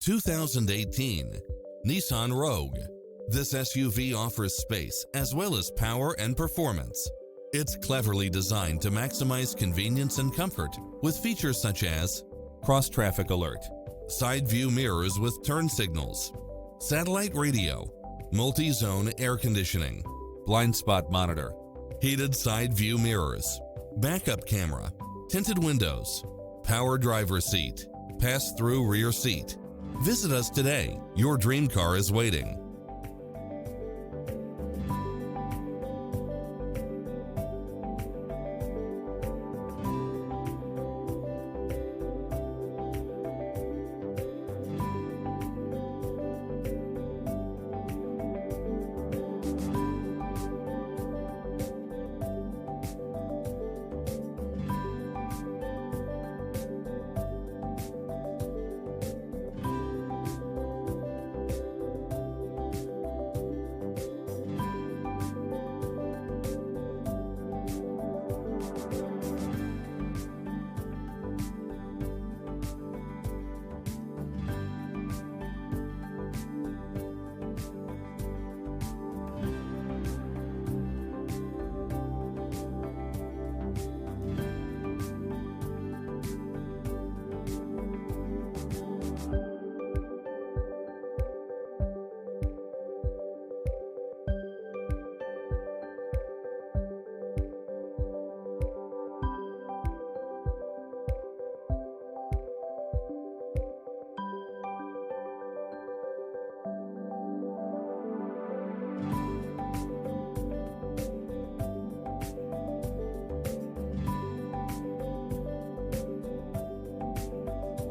2018 Nissan Rogue. This SUV offers space as well as power and performance. It's cleverly designed to maximize convenience and comfort with features such as cross-traffic alert, side view mirrors with turn signals, satellite radio, multi-zone air conditioning, blind spot monitor, heated side view mirrors, backup camera, tinted windows, power driver seat, pass-through rear seat. Visit us today. Your dream car is waiting.